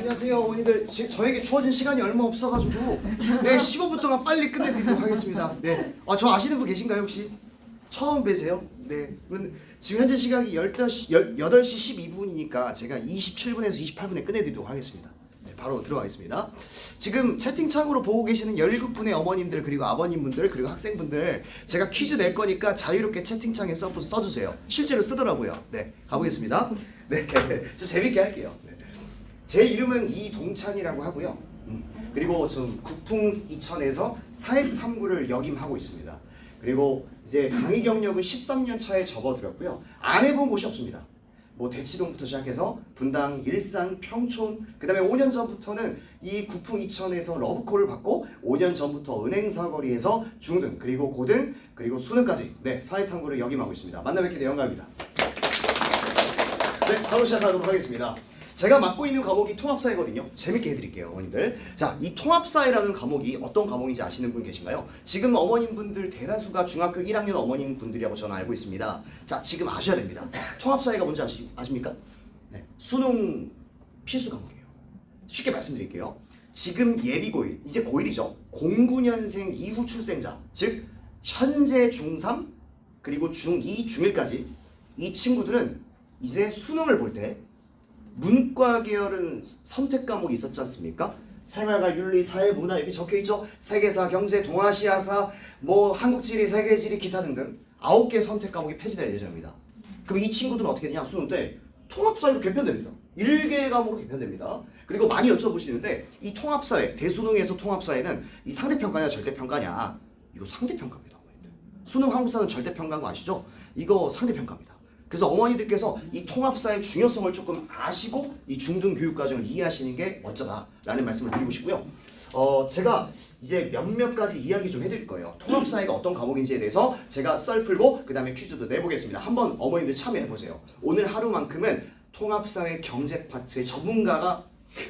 안녕하세요 어머니들. 저에게 주어진 시간이 얼마 없어가지고 15분 동안 빨리 끝내드리도록 하겠습니다. 네, 저 아시는 분 계신가요 혹시? 처음 뵈세요? 네, 지금 현재 시각이 8시 12분이니까 제가 27분에서 28분에 끝내드리도록 하겠습니다. 네, 바로 들어가겠습니다. 지금 채팅창으로 보고 계시는 17분의 어머님들 그리고 아버님분들 그리고 학생분들, 제가 퀴즈 낼 거니까 자유롭게 채팅창에 써주세요. 실제로 쓰더라고요. 네, 가보겠습니다. 네, 좀 재밌게 할게요. 네. 제 이름은 이동찬이라고 하고요. 그리고 좀 국풍 이천에서 사회탐구를 역임하고 있습니다. 그리고 이제 강의 경력은 13년 차에 접어들었고요. 안 해본 곳이 없습니다. 뭐 대치동부터 시작해서 분당, 일산, 평촌, 그 다음에 5년 전부터는 이 국풍 이천에서 러브콜을 받고 5년 전부터 은행사거리에서 중등, 그리고 고등, 그리고 수능까지 사회탐구를 역임하고 있습니다. 만나 뵙게 되 영광입니다. 네, 바로 시작하도록 하겠습니다. 제가 맡고 있는 과목이 통합사회거든요. 재밌게 해드릴게요, 어머님들. 자, 이 통합사회라는 과목이 어떤 과목인지 아시는 분 계신가요? 지금 어머님분들 대다수가 중학교 1학년 어머님분들이라고 저는 알고 있습니다. 자, 지금 아셔야 됩니다. 통합사회가 뭔지 아십니까? 네, 수능 필수 과목이에요. 쉽게 말씀드릴게요. 지금 예비 고1, 이제 고1이죠. 09년생 이후 출생자, 즉 현재 중3 그리고 중2, 중1까지 이 친구들은 이제 수능을 볼 때 문과 계열은 선택 과목이 있었지 않습니까? 생활과 윤리, 사회, 문화 여기 적혀있죠? 세계사, 경제, 동아시아사, 뭐 한국지리, 세계지리, 기타 등등 9개 선택 과목이 폐지될 예정입니다. 그럼 이 친구들은 어떻게 되냐? 수능 때 통합사회로 개편됩니다. 1개 과목으로 개편됩니다. 그리고 많이 여쭤보시는데 이 통합사회, 대수능에서 통합사회는 이 상대평가냐 절대평가냐? 이거 상대평가입니다. 수능 한국사는 절대평가인 거 아시죠? 이거 상대평가입니다. 그래서 어머니들께서 이 통합사의 중요성을 조금 아시고 이 중등 교육 과정을 이해하시는 게 멋져다라는 말씀을 드리고 싶고요. 제가 이제 몇몇 가지 이야기 좀 해드릴 거예요. 통합사회가 어떤 과목인지에 대해서 제가 썰 풀고 그 다음에 퀴즈도 내보겠습니다. 한번 어머님들 참여해보세요. 오늘 하루만큼은 통합사회 경제 파트의 전문가가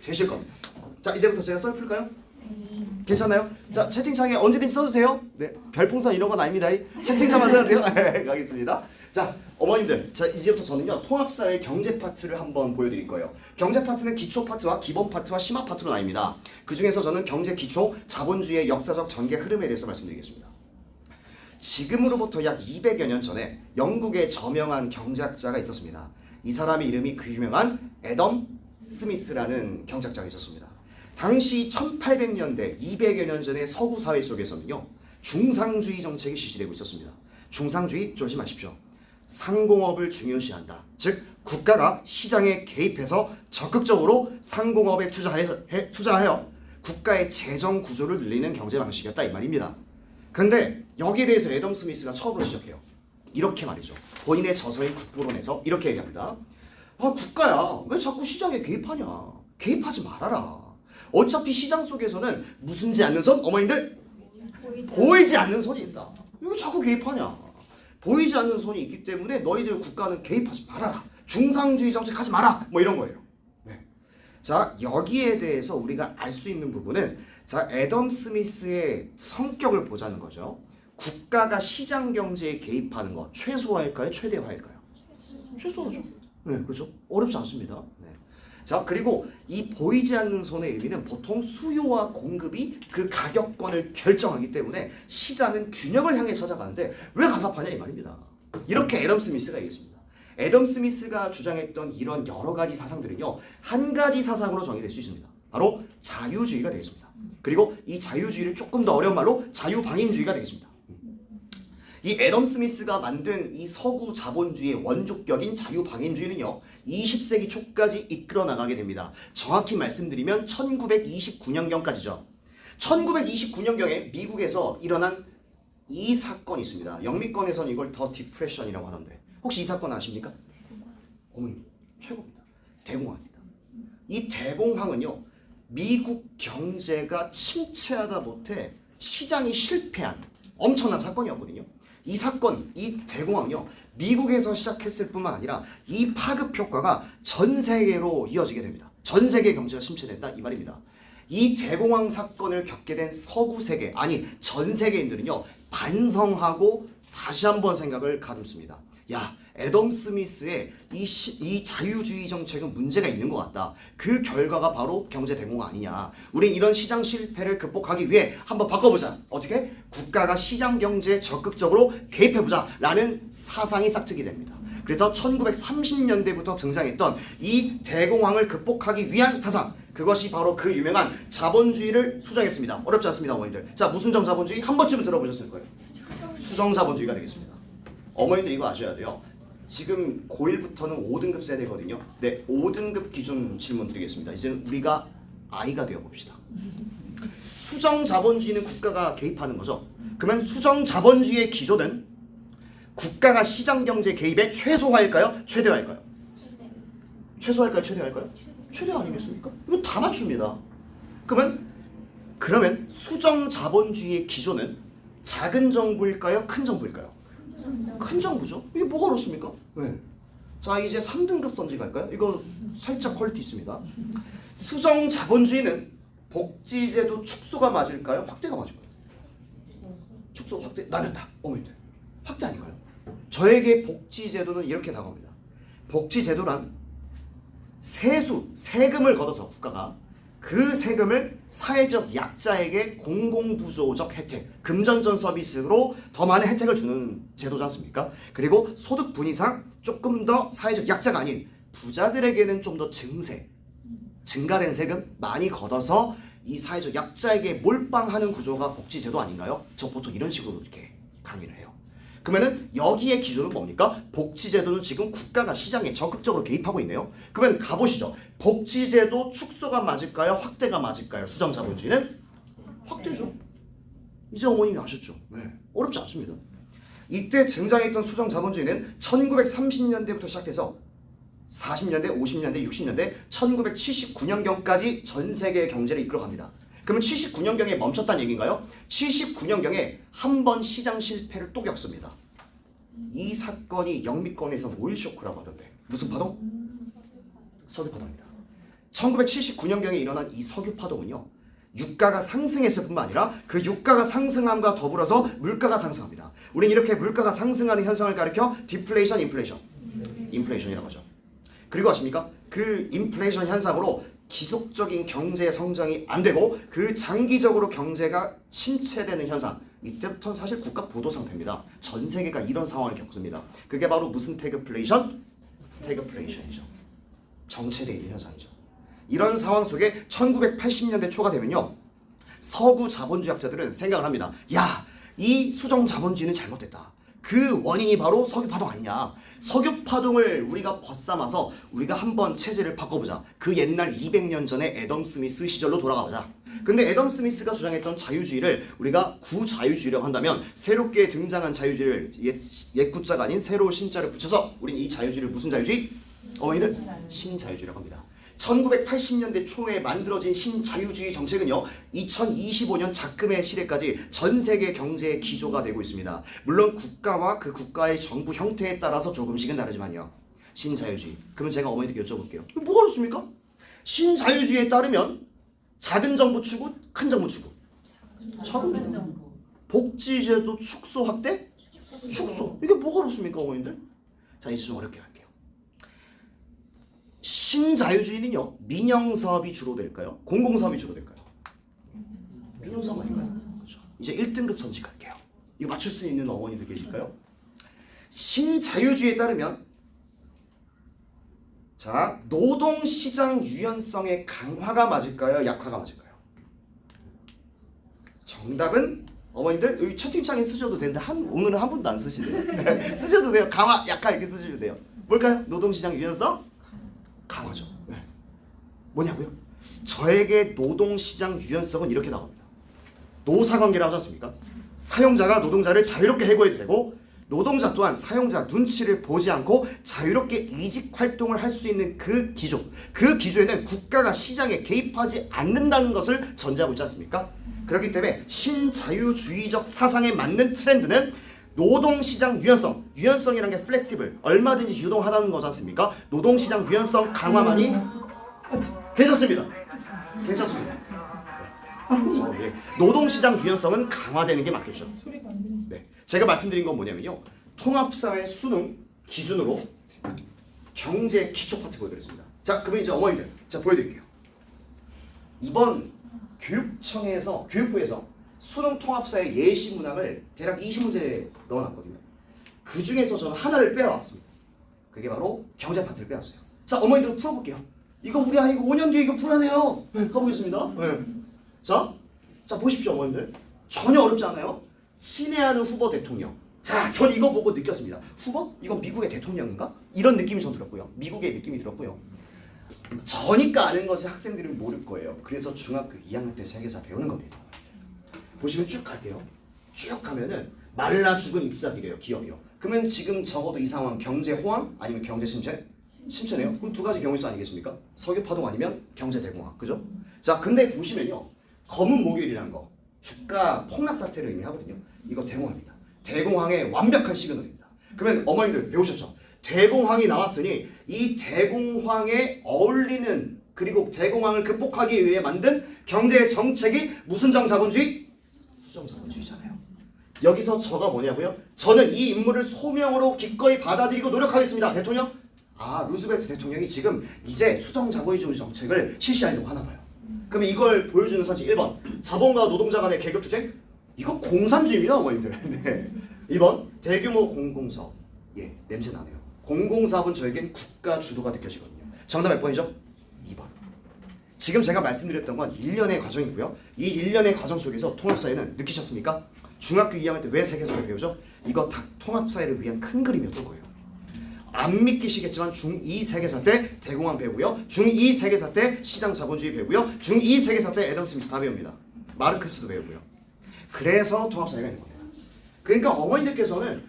되실 겁니다. 자, 이제부터 제가 썰 풀까요? 괜찮아요? 자, 채팅창에 언제든지 써주세요. 네, 별풍선 이런 건 아닙니다. 채팅창만 써주세요. 가겠습니다. 자, 어머님들, 자 이제부터 저는요 통합사회 경제 파트를 한번 보여드릴 거예요. 경제 파트는 기초 파트와 기본 파트와 심화 파트로 나뉩니다. 그 중에서 저는 경제 기초, 자본주의의 역사적 전개 흐름에 대해서 말씀드리겠습니다. 지금으로부터 약 200여 년 전에 영국의 저명한 경제학자가 있었습니다. 이 사람의 이름이 그 유명한 애덤 스미스라는 경제학자가 있었습니다. 당시 1800년대 200여 년 전의 서구 사회 속에서는요 중상주의 정책이 실시되고 있었습니다. 중상주의 조심하십시오. 상공업을 중요시한다. 즉 국가가 시장에 개입해서 적극적으로 상공업에 투자하여 국가의 재정 구조를 늘리는 경제 방식이었다 이 말입니다. 근데 여기에 대해서 애덤 스미스가 처음으로 지적해요. 이렇게 말이죠. 본인의 저서인 국부론에서 이렇게 얘기합니다. 국가야 왜 자꾸 시장에 개입하냐. 개입하지 말아라. 어차피 시장 속에서는 무슨지 않는 손, 어머님들 보이지 않는 손이 있다. 왜 자꾸 개입하냐. 보이지 않는 손이 있기 때문에 너희들 국가는 개입하지 말아라. 중상주의 정책 하지 마라. 뭐 이런 거예요. 네. 자, 여기에 대해서 우리가 알 수 있는 부분은 자, 애덤 스미스의 성격을 보자는 거죠. 국가가 시장 경제에 개입하는 거 최소화할까요? 최대화할까요? 최소화죠. 네, 그렇죠. 어렵지 않습니다. 네. 자, 그리고 이 보이지 않는 손의 의미는 보통 수요와 공급이 그 가격권을 결정하기 때문에 시장은 균형을 향해 찾아가는데 왜 가사파냐 이 말입니다. 이렇게 애덤 스미스가 얘기했습니다. 애덤 스미스가 주장했던 이런 여러 가지 사상들은요 한 가지 사상으로 정의될 수 있습니다. 바로 자유주의가 되겠습니다. 그리고 이 자유주의를 조금 더 어려운 말로 자유방임주의가 되겠습니다. 이 애덤 스미스가 만든 이 서구 자본주의의 원조격인 자유방임주의는요 20세기 초까지 이끌어 나가게 됩니다. 정확히 말씀드리면 1929년경까지죠. 1929년경에 미국에서 일어난 이 사건이 있습니다. 영미권에서는 이걸 더 디프레션이라고 하던데 혹시 이 사건 아십니까? 어머니 최고입니다. 대공황입니다. 이 대공황은요 미국 경제가 침체하다 못해 시장이 실패한 엄청난 사건이었거든요. 이 사건, 이 대공황이요 미국에서 시작했을 뿐만 아니라 이 파급 효과가 전 세계로 이어지게 됩니다. 전 세계 경제가 침체된다 이 말입니다. 이 대공황 사건을 겪게 된 서구 세계, 아니 전 세계인들은요 반성하고 다시 한번 생각을 가듬습니다. 야, 애덤 스미스의 이 자유주의 정책은 문제가 있는 것 같다. 그 결과가 바로 경제 대공황 아니냐. 우린 이런 시장 실패를 극복하기 위해 한번 바꿔보자. 어떻게? 국가가 시장 경제에 적극적으로 개입해보자 라는 사상이 싹트게 됩니다. 그래서 1930년대부터 등장했던 이 대공황을 극복하기 위한 사상, 그것이 바로 그 유명한 자본주의를 수정했습니다. 어렵지 않습니다, 어머니들. 자, 무슨 자본주의? 한 번쯤은 들어보셨을 거예요. 수정 자본주의가 되겠습니다. 어머니들 이거 아셔야 돼요. 지금 고1부터는 5등급 세대거든요. 네, 5등급 기준 질문 드리겠습니다. 이제 우리가 아이가 되어 봅시다. 수정 자본주의는 국가가 개입하는 거죠. 그러면 수정 자본주의의 기조는 국가가 시장 경제 개입에 최소화할까요? 최대화할까요? 최소화할까요? 최대화할까요? 최대 아니겠습니까? 이거 다 맞춥니다. 그러면 수정 자본주의의 기조는 작은 정부일까요? 큰 정부일까요? 큰 정부죠. 이게 뭐가 어렵습니까? 네. 자, 이제 3등급 선지 갈까요? 이거 살짝 퀄리티 있습니다. 수정 자본주의는 복지제도 축소가 맞을까요? 확대가 맞을까요? 축소, 확대, 나는다. 어머니들. 확대 아닌가요? 저에게 복지제도는 이렇게 다가옵니다. 복지제도란 세금을 걷어서 국가가 그 세금을 사회적 약자에게 공공부조적 혜택, 금전전 서비스로 더 많은 혜택을 주는 제도지 않습니까? 그리고 소득 분위상 조금 더 사회적 약자가 아닌 부자들에게는 좀 더 증가된 세금 많이 걷어서 이 사회적 약자에게 몰빵하는 구조가 복지제도 아닌가요? 저 보통 이런 식으로 이렇게 강의를 해요. 그러면은 여기에 기준은 뭡니까? 복지제도는 지금 국가가 시장에 적극적으로 개입하고 있네요. 그러면 가보시죠. 복지제도 축소가 맞을까요? 확대가 맞을까요? 수정자본주의는 확대죠. 이제 어머님이 아셨죠? 네. 어렵지 않습니다. 이때 등장했던 수정자본주의는 1930년대부터 시작해서 40년대, 50년대, 60년대, 1979년경까지 전 세계의 경제를 이끌어갑니다. 그러면 79년경에 멈췄다는 얘기인가요? 79년경에 한 번 시장 실패를 또 겪습니다. 이 사건이 영미권에서 오일 쇼크라고 하던데 무슨 파동? 석유 파동입니다. 1979년경에 일어난 이 석유 파동은요, 유가가 상승했을 뿐만 아니라 그 유가가 상승함과 더불어서 물가가 상승합니다. 우린 이렇게 물가가 상승하는 현상을 가리켜 디플레이션, 인플레이션이라고 하죠. 그리고 아십니까? 그 인플레이션 현상으로 지속적인 경제 성장이 안 되고 그 장기적으로 경제가 침체되는 현상, 이때부터는 사실 국가 부도 상태입니다. 전 세계가 이런 상황을 겪습니다. 그게 바로 무슨 태그플레이션? 스태그플레이션이죠. 정체되어 있는 현상이죠. 이런 상황 속에 1980년대 초가 되면요, 서구 자본주의학자들은 생각을 합니다. 야, 이 수정 자본주의는 잘못됐다. 그 원인이 바로 석유 파동 아니냐. 석유 파동을 우리가 벗삼아서 우리가 한번 체제를 바꿔보자. 그 옛날 200년 전에 애덤 스미스 시절로 돌아가보자. 근데 애덤 스미스가 주장했던 자유주의를 우리가 구자유주의라고 한다면 새롭게 등장한 자유주의를 옛 구자가 아닌 새로운 신자를 붙여서 우린 이 자유주의를 무슨 자유주의? 어머니들 신자유주의라고 합니다. 1980년대 초에 만들어진 신자유주의 정책은요, 2025년 작금의 시대까지 전 세계 경제의 기조가 되고 있습니다. 물론 국가와 그 국가의 정부 형태에 따라서 조금씩은 다르지만요. 신자유주의. 그러면 제가 어머니들께 여쭤볼게요. 뭐가 그렇습니까? 신자유주의에 따르면 작은 정부 추구, 큰 정부 추구. 작은 정부. 복지제도 축소 확대? 축소. 이게 뭐가 그렇습니까, 어머니들? 자, 이제 좀 어렵게 갈게요. 신자유주의는요, 민영사업이 주로 될까요? 공공사업이 주로 될까요? 민영사업 아닌가요? 그렇죠. 이제 1등급 선지 갈게요. 이거 맞출 수 있는 어머니들 계실까요? 신자유주의에 따르면 자, 노동시장 유연성의 강화가 맞을까요? 약화가 맞을까요? 정답은 어머니들 여기 채팅창에 쓰셔도 되는데 오늘은 한 분도 안 쓰시네요. 쓰셔도 돼요. 강화, 약화 이렇게 쓰셔도 돼요. 뭘까요? 노동시장 유연성? 강화죠. 네. 뭐냐고요? 저에게 노동시장 유연성은 이렇게 나옵니다. 노사관계라고 하지 않습니까? 사용자가 노동자를 자유롭게 해고해도 되고 노동자 또한 사용자 눈치를 보지 않고 자유롭게 이직 활동을 할 수 있는 그 기조, 그 기조에는 국가가 시장에 개입하지 않는다는 것을 전제하고 있지 않습니까? 그렇기 때문에 신자유주의적 사상에 맞는 트렌드는 노동시장 유연성, 유연성이라는 게 플렉시블, 얼마든지 유동하다는 거지 않습니까? 노동시장 유연성 강화만이 괜찮습니다. 괜찮습니다. 네. 노동시장 유연성은 강화되는 게 맞겠죠. 네. 제가 말씀드린 건 뭐냐면요, 통합사회 수능 기준으로 경제 기초 파트 보여드렸습니다. 자, 그러면 이제 어머니들, 자 보여드릴게요. 이번 교육부에서 수능 통합사의 예시 문항을 대략 20문제 넣어놨거든요. 그 중에서 저는 하나를 빼왔습니다. 그게 바로 경제 파트를 빼왔어요. 자, 어머니들 풀어볼게요. 이거 우리 아이가 5년 뒤에 이거 풀어야 돼요. 가보겠습니다. 자 보십시오, 어머니들. 전혀 어렵지 않아요. 친애하는 후보 대통령. 자, 전 이거 보고 느꼈습니다. 후보? 이건 미국의 대통령인가? 이런 느낌이 전 들었고요. 미국의 느낌이 들었고요. 저니까 아는 것을 학생들은 모를 거예요. 그래서 중학교 2학년 때 세계사 배우는 겁니다. 보시면 쭉 갈게요. 쭉 가면은 말라 죽은 잎사귀래요. 기업이요. 그러면 지금 적어도 이 상황 경제 호황 아니면 경제 침체? 침체네요. 그럼 두 가지 경우수 아니겠습니까? 석유 파동 아니면 경제 대공황. 그죠? 자, 근데 보시면요. 검은 목요일이라는 거 주가 폭락 사태를 의미하거든요. 이거 대공황입니다. 대공황의 완벽한 시그널입니다. 그러면 어머니들 배우셨죠? 대공황이 나왔으니 이 대공황에 어울리는 그리고 대공황을 극복하기 위해 만든 경제 정책이 무슨 자본주의? 수정자본주의잖아요. 여기서 저가 뭐냐고요? 저는 이 인물을 소명으로 기꺼이 받아들이고 노력하겠습니다. 대통령? 루즈벨트 대통령이 지금 이제 수정자본주의 정책을 실시하려고 하나 봐요. 그러면 이걸 보여주는 선지 1번 자본과 노동자 간의 계급투쟁? 이거 공산주의입니다, 어머님들. 네. 2번 대규모 공공사업. 예, 냄새 나네요. 공공사업은 저에겐 국가 주도가 느껴지거든요. 정답 몇 번이죠? 2번. 지금 제가 말씀드렸던 건 1년의 과정이고요. 이 1년의 과정 속에서 통합사회는 느끼셨습니까? 중학교 2학년 때 왜 세계사를 배우죠? 이거 다 통합사회를 위한 큰 그림이었던 거예요. 안 믿기시겠지만 중2 세계사 때 대공황 배우고요. 중2 세계사 때 시장 자본주의 배우고요. 중2 세계사 때 애덤 스미스 다 배웁니다. 마르크스도 배우고요. 그래서 통합사회가 있는 겁니다. 그러니까 어머니들께서는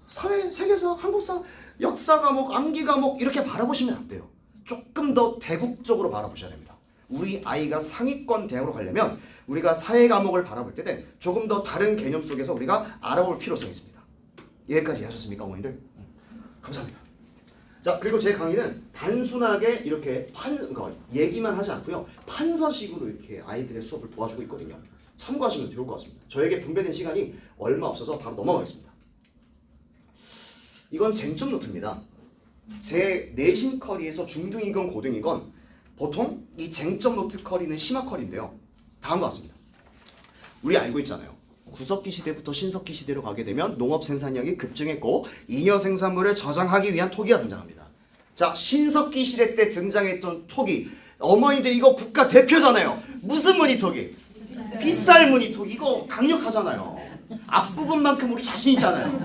사회, 세계사, 한국사, 역사 과목, 암기 과목 이렇게 바라보시면 안 돼요. 조금 더 대국적으로 바라보셔야 됩니다. 우리 아이가 상위권 대학으로 가려면 우리가 사회 과목을 바라볼 때는 조금 더 다른 개념 속에서 우리가 알아볼 필요성이 있습니다. 여기까지 하셨습니까, 어머니들? 감사합니다. 자, 그리고 제 강의는 단순하게 이렇게 그러니까 얘기만 하지 않고요. 판서식으로 이렇게 아이들의 수업을 도와주고 있거든요. 참고하시면 좋을 것 같습니다. 저에게 분배된 시간이 얼마 없어서 바로 넘어가겠습니다. 이건 쟁점 노트입니다. 제 내신 커리에서 중등이건 고등이건 보통 이 쟁점 노트 커리는 심화 커리인데요. 다음과 같습니다. 우리 알고 있잖아요. 구석기 시대부터 신석기 시대로 가게 되면 농업 생산량이 급증했고 잉여 생산물을 저장하기 위한 토기가 등장합니다. 자, 신석기 시대 때 등장했던 토기. 어머니들 이거 국가 대표잖아요. 무슨 무늬토기? 빗살 무늬토기. 이거 강력하잖아요. 앞부분만큼 우리 자신 있잖아요.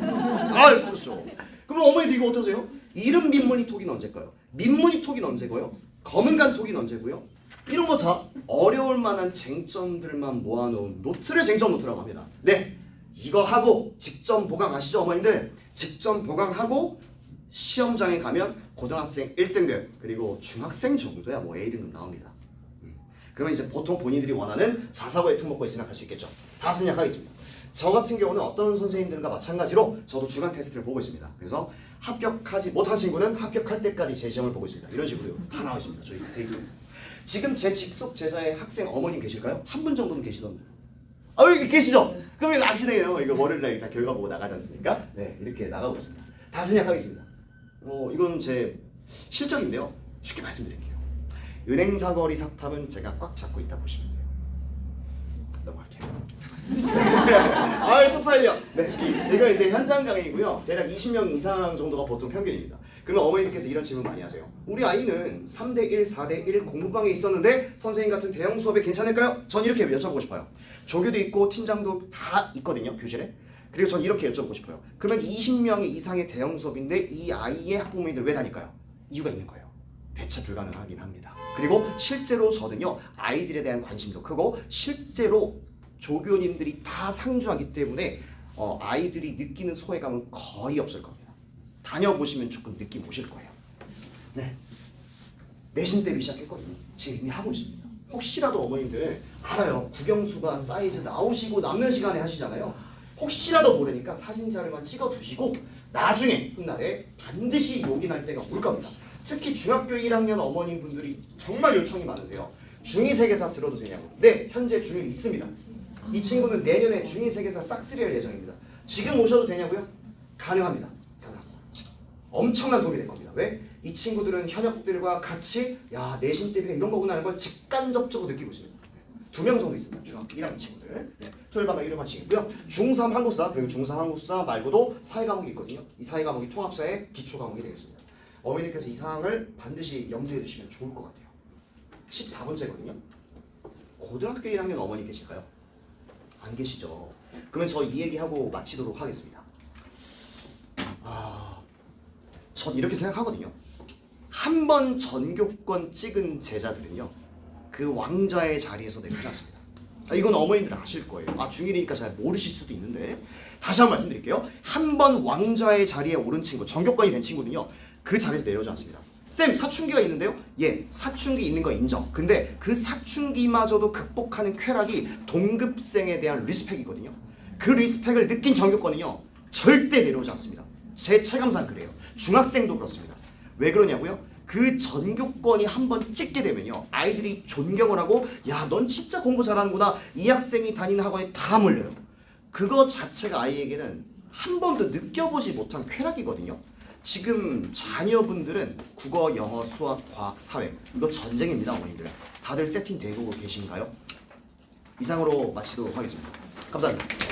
그렇죠. 그럼 어머니들 이거 어떠세요? 이름 민무늬 토기는 언제일까요? 민무늬 토기는 언제고요? 검은간 토기는 언제고요? 이런 거 다 어려울 만한 쟁점들만 모아놓은 노트를 쟁점 노트라고 합니다. 네, 이거 하고 직전 보강 아시죠, 어머님들? 직전 보강하고 시험장에 가면 고등학생 1등급 그리고 중학생 정도야 뭐 A등급 나옵니다. 그러면 이제 보통 본인들이 원하는 자사고의 특목고에 진학할 수 있겠죠. 다 생략하겠습니다. 저 같은 경우는 어떤 선생님들과 마찬가지로 저도 주간 테스트를 보고 있습니다. 그래서 합격하지 못한 친구는 합격할 때까지 제 시험을 보고 있습니다. 이런 식으로 다 나와 있습니다. 저희 데이터. 지금 제 직속 제자의 학생 어머님 계실까요? 한 분 정도는 계시던데. 여기 계시죠? 그러면 아시네요. 이거 월요일날 다 결과 보고 나가지 않습니까? 네, 이렇게 나가고 있습니다. 다 생략하겠습니다. 이건 제 실적인데요. 쉽게 말씀드릴게요. 은행사거리 사탐은 제가 꽉 잡고 있다 보시면 돼요. 넘어갈게요. 쪽팔려. 네, 이거 이제 현장 강의이고요. 대략 20명 이상 정도가 보통 평균입니다. 그러면 어머니들께서 이런 질문 많이 하세요. 우리 아이는 3대1, 4대1 공부방에 있었는데 선생님 같은 대형 수업에 괜찮을까요? 전 이렇게 여쭤보고 싶어요. 조교도 있고 팀장도 다 있거든요, 교실에. 그리고 전 이렇게 여쭤보고 싶어요. 그러면 20명 이상의 대형 수업인데 이 아이의 학부모님들 왜 다닐까요? 이유가 있는 거예요. 대체 불가능하긴 합니다. 그리고 실제로 저는요, 아이들에 대한 관심도 크고 실제로 조교님들이 다 상주하기 때문에 아이들이 느끼는 소외감은 거의 없을 겁니다. 다녀보시면 조금 느낌 오실 거예요. 네, 내신 대비 시작했거든요. 지금 이미 하고 있습니다. 혹시라도 어머님들 알아요. 국영수가 사이즈 나오시고 남는 시간에 하시잖아요. 혹시라도 모르니까 사진 자료만 찍어두시고 나중에 훗날에 반드시 요긴할 때가 올 겁니다. 특히 중학교 1학년 어머님 분들이 정말 요청이 많으세요. 중2 세계사 들어도 되냐고. 네, 현재 중1 있습니다. 이 친구는 내년에 중2 세계사 싹쓸이 할 예정입니다. 지금 오셔도 되냐고요? 가능합니다. 가능합니다. 엄청난 도움이 될 겁니다. 왜? 이 친구들은 현역들과 같이 야 내신 대비가 이런 거구나 하는 걸 직간접적으로 느끼고 있습니다. 2명 정도 있습니다. 중학교 1학년 친구들. 네. 토요일마다 1회만씩이고요. 중3 한국사 그리고 중3 한국사 말고도 사회 과목이 있거든요. 이 사회 과목이 통합사의 기초 과목이 되겠습니다. 어머니께서 이 사항을 반드시 염두에 두시면 좋을 것 같아요. 14번째거든요. 고등학교 1학년 어머니 계실까요? 안 계시죠? 그러면 저 이 얘기하고 마치도록 하겠습니다. 전 이렇게 생각하거든요. 한 번 전교권 찍은 제자들은요. 그 왕좌의 자리에서 내려오지 않습니다. 이건 어머님들 아실 거예요. 중1이니까 잘 모르실 수도 있는데 다시 한번 말씀드릴게요. 한 번 왕좌의 자리에 오른 친구, 전교권이 된 친구는요. 그 자리에서 내려오지 않습니다. 쌤 사춘기가 있는데요? 예, 사춘기 있는 거 인정. 근데 그 사춘기마저도 극복하는 쾌락이 동급생에 대한 리스펙이거든요. 그 리스펙을 느낀 전교권은요. 절대 내려오지 않습니다. 제 체감상 그래요. 중학생도 그렇습니다. 왜 그러냐고요? 그 전교권이 한번 찍게 되면요. 아이들이 존경을 하고 야, 넌 진짜 공부 잘하는구나. 이 학생이 다니는 학원에 다 몰려요. 그거 자체가 아이에게는 한 번도 느껴보지 못한 쾌락이거든요. 지금 자녀분들은 국어, 영어, 수학, 과학, 사회 이거 전쟁입니다. 어머님들. 다들 세팅되고 계신가요? 이상으로 마치도록 하겠습니다. 감사합니다.